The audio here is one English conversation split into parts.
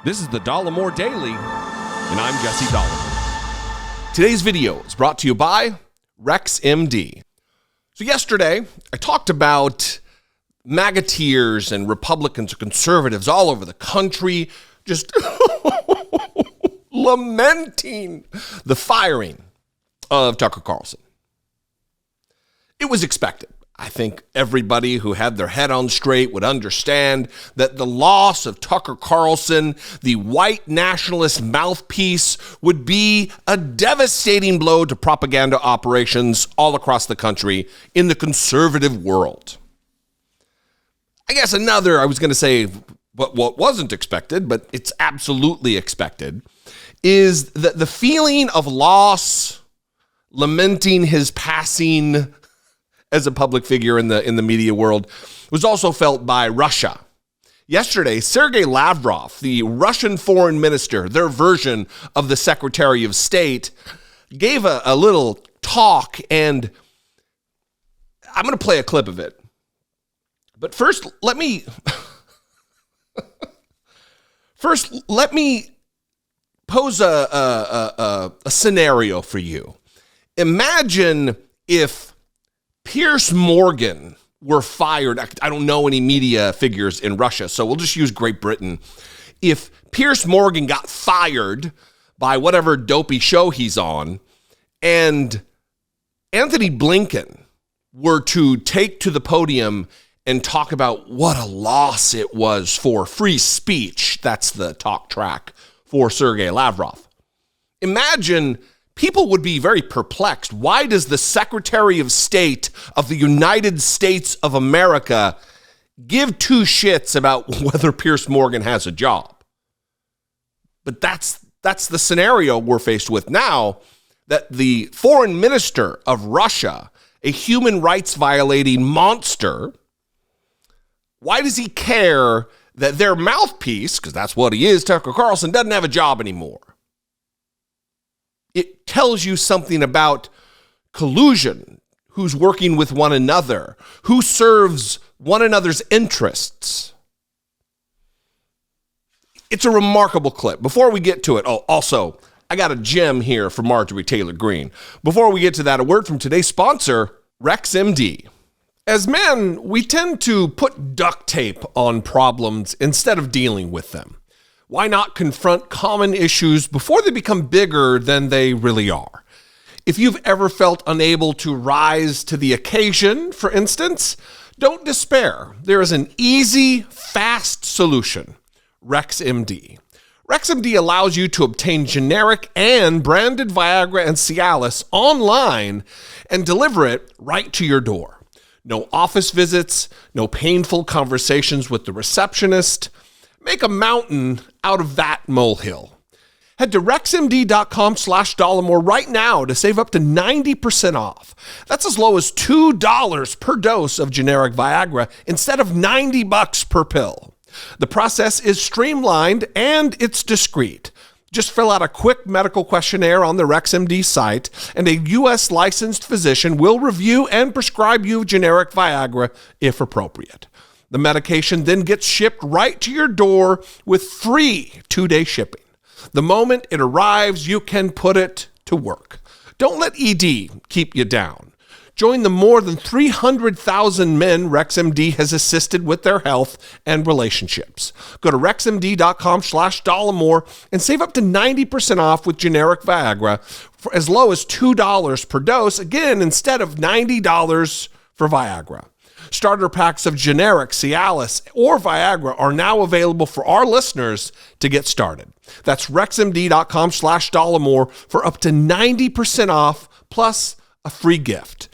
This is the Dollemore Daily, and I'm Jesse Dollemore. Today's video is brought to you by RexMD. So yesterday, I talked about MAGAteers and Republicans or conservatives all over the country just lamenting the firing of Tucker Carlson. It was expected. I think everybody who had their head on straight would understand that the loss of Tucker Carlson, the white nationalist mouthpiece, would be a devastating blow to propaganda operations all across the country in the conservative world. I guess I was going to say what wasn't expected, but it's absolutely expected, is that the feeling of loss, lamenting his passing as a public figure in the media world, was also felt by Russia. Yesterday, Sergei Lavrov, the Russian foreign minister, their version of the Secretary of State, gave a little talk, and I'm going to play a clip of it. But first, let me pose a scenario for you. Imagine if Piers Morgan were fired. I don't know any media figures in Russia, so we'll just use Great Britain. If Piers Morgan got fired by whatever dopey show he's on, and Anthony Blinken were to take to the podium and talk about what a loss it was for free speech, that's the talk track for Sergei Lavrov. Imagine people would be very perplexed. Why does the Secretary of State of the United States of America give two shits about whether Piers Morgan has a job? But that's the scenario we're faced with now, that the foreign minister of Russia, a human rights violating monster, why does he care that their mouthpiece, because that's what he is, Tucker Carlson, doesn't have a job anymore? It tells you something about collusion, who's working with one another, who serves one another's interests. It's a remarkable clip. Before we get to it, also, I got a gem here from Marjorie Taylor Greene. Before we get to that, a word from today's sponsor, RexMD. As men, we tend to put duct tape on problems instead of dealing with them. Why not confront common issues before they become bigger than they really are? If you've ever felt unable to rise to the occasion, for instance, don't despair. There is an easy, fast solution, RexMD. RexMD allows you to obtain generic and branded Viagra and Cialis online and deliver it right to your door. No office visits, no painful conversations with the receptionist. Make a mountain out of that molehill. Head to rexmd.com/Dollemore right now to save up to 90% off. That's as low as $2 per dose of generic Viagra instead of $90 per pill. The process is streamlined and it's discreet. Just fill out a quick medical questionnaire on the RexMD site, and a U.S. licensed physician will review and prescribe you generic Viagra if appropriate. The medication then gets shipped right to your door with free 2-day shipping. The moment it arrives, you can put it to work. Don't let ED keep you down. Join the more than 300,000 men RexMD has assisted with their health and relationships. Go to rexmd.com/Dollemore and save up to 90% off with generic Viagra for as low as $2 per dose, again, instead of $90 for Viagra. Starter packs of generic Cialis or Viagra are now available for our listeners to get started. That's rexmd.com/Dollemore for up to 90% off plus a free gift.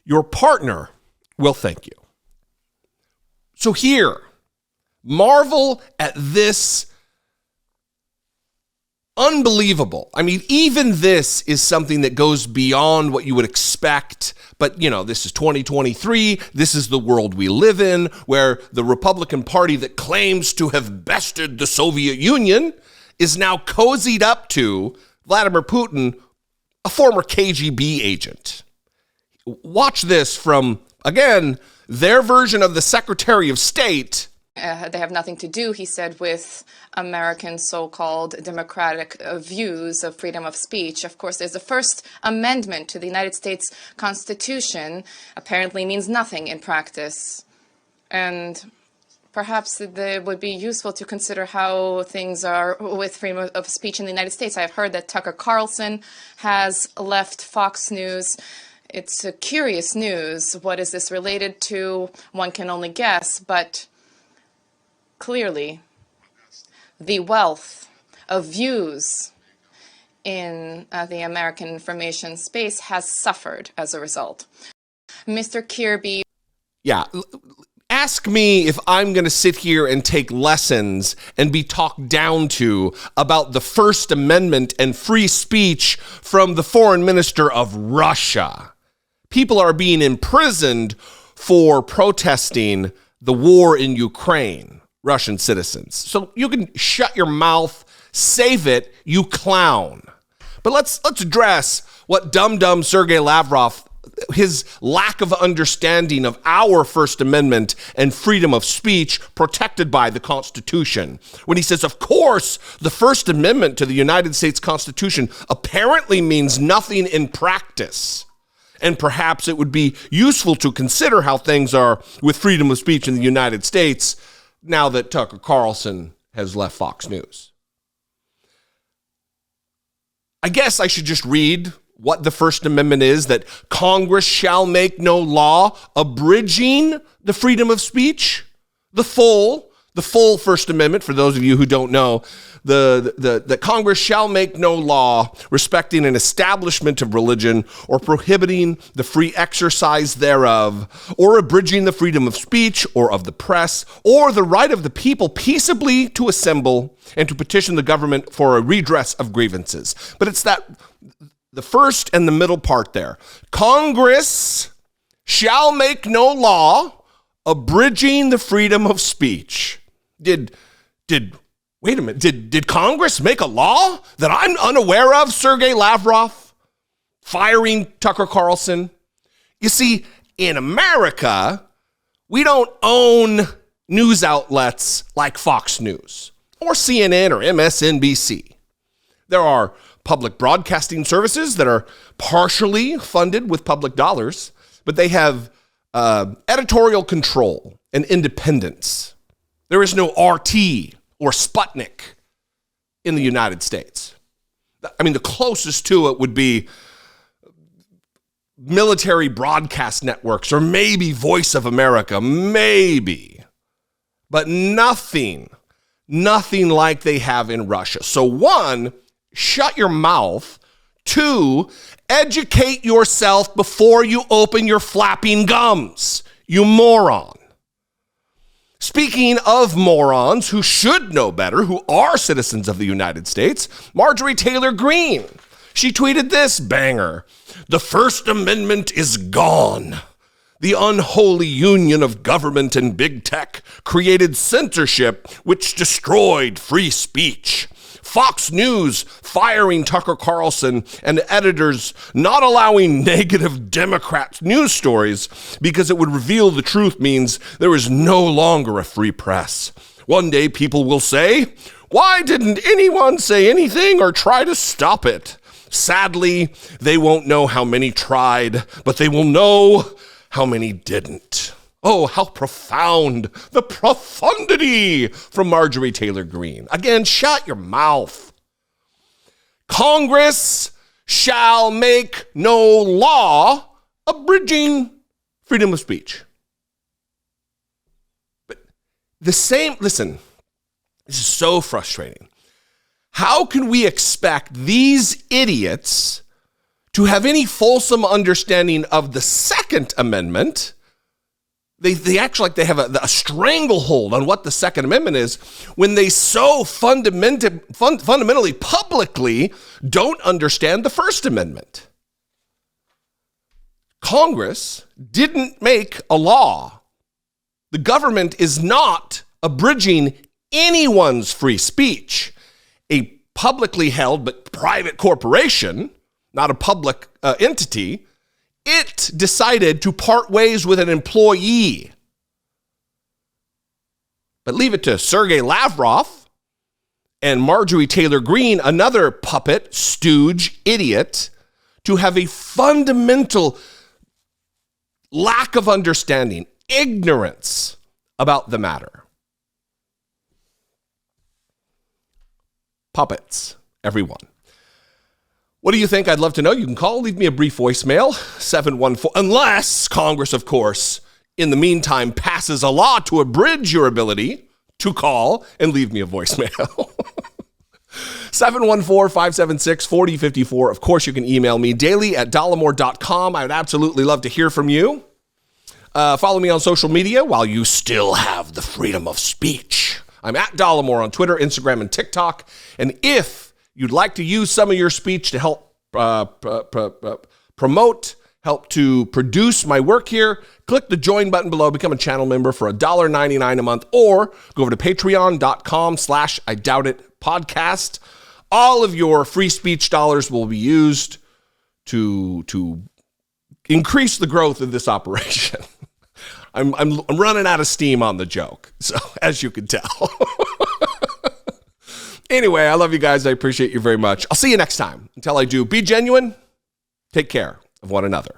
Your partner will thank you. So here, marvel at this unbelievable. I mean, even this is something that goes beyond what you would expect. But, this is 2023. This is the world we live in, where the Republican Party that claims to have bested the Soviet Union is now cozied up to Vladimir Putin, a former KGB agent. Watch this from, again, their version of the Secretary of State. They have nothing to do, he said, with American so-called democratic views of freedom of speech. Of course, there's the First Amendment to the United States Constitution, apparently means nothing in practice. And perhaps it would be useful to consider how things are with freedom of speech in the United States. I've heard that Tucker Carlson has left Fox News. It's a curious news. What is this related to? One can only guess, but clearly, the wealth of views in the American information space has suffered as a result. Mr. Kirby. Yeah, ask me if I'm going to sit here and take lessons and be talked down to about the First Amendment and free speech from the foreign minister of Russia. People are being imprisoned for protesting the war in Ukraine. Russian citizens. So you can shut your mouth, save it, you clown. But let's address what dumb Sergei Lavrov, his lack of understanding of our First Amendment and freedom of speech protected by the Constitution. When he says, of course, the First Amendment to the United States Constitution apparently means nothing in practice. And perhaps it would be useful to consider how things are with freedom of speech in the United States now that Tucker Carlson has left Fox News. I guess I should just read what the First Amendment is, that Congress shall make no law abridging the freedom of speech. The full First Amendment, for those of you who don't know, the Congress shall make no law respecting an establishment of religion or prohibiting the free exercise thereof, or abridging the freedom of speech or of the press, or the right of the people peaceably to assemble and to petition the government for a redress of grievances. But it's the first and the middle part there. Congress shall make no law abridging the freedom of speech. Wait a minute, did Congress make a law that I'm unaware of, Sergei Lavrov, firing Tucker Carlson? You see, in America, we don't own news outlets like Fox News or CNN or MSNBC. There are public broadcasting services that are partially funded with public dollars, but they have editorial control and independence. There is no RT or Sputnik in the United States. I mean, the closest to it would be military broadcast networks or maybe Voice of America, maybe. But nothing like they have in Russia. So one, shut your mouth. Two, educate yourself before you open your flapping gums, you moron. Speaking of morons who should know better, who are citizens of the United States, Marjorie Taylor Greene. She tweeted this banger: "The First Amendment is gone. The unholy union of government and big tech created censorship which destroyed free speech. Fox News firing Tucker Carlson and editors not allowing negative Democrat news stories because it would reveal the truth means there is no longer a free press. One day people will say, why didn't anyone say anything or try to stop it? Sadly, they won't know how many tried, but they will know how many didn't." Oh, how profound, the profundity from Marjorie Taylor Greene. Again, shut your mouth. Congress shall make no law abridging freedom of speech. But listen, this is so frustrating. How can we expect these idiots to have any fulsome understanding of the Second Amendment? They act like they have a stranglehold on what the Second Amendment is when they so fundamentally, publicly don't understand the First Amendment. Congress didn't make a law. The government is not abridging anyone's free speech. A publicly held but private corporation, not a public entity, it decided to part ways with an employee. But leave it to Sergei Lavrov and Marjorie Taylor Greene, another puppet, stooge, idiot, to have a fundamental lack of understanding, ignorance about the matter. Puppets, everyone. What do you think? I'd love to know. You can call, leave me a brief voicemail, 714, unless Congress, of course, in the meantime, passes a law to abridge your ability to call and leave me a voicemail. 714-576-4054. Of course, you can email me daily@dollemore.com. I would absolutely love to hear from you. Follow me on social media while you still have the freedom of speech. I'm at Dollemore on Twitter, Instagram, and TikTok. And if you'd like to use some of your speech to help promote, help to produce my work here, click the join button below, become a channel member for $1.99 a month, or go over to patreon.com/IDoubtItPodcast. All of your free speech dollars will be used to increase the growth of this operation. I'm running out of steam on the joke, so as you can tell. Anyway, I love you guys. I appreciate you very much. I'll see you next time. Until I do, be genuine. Take care of one another.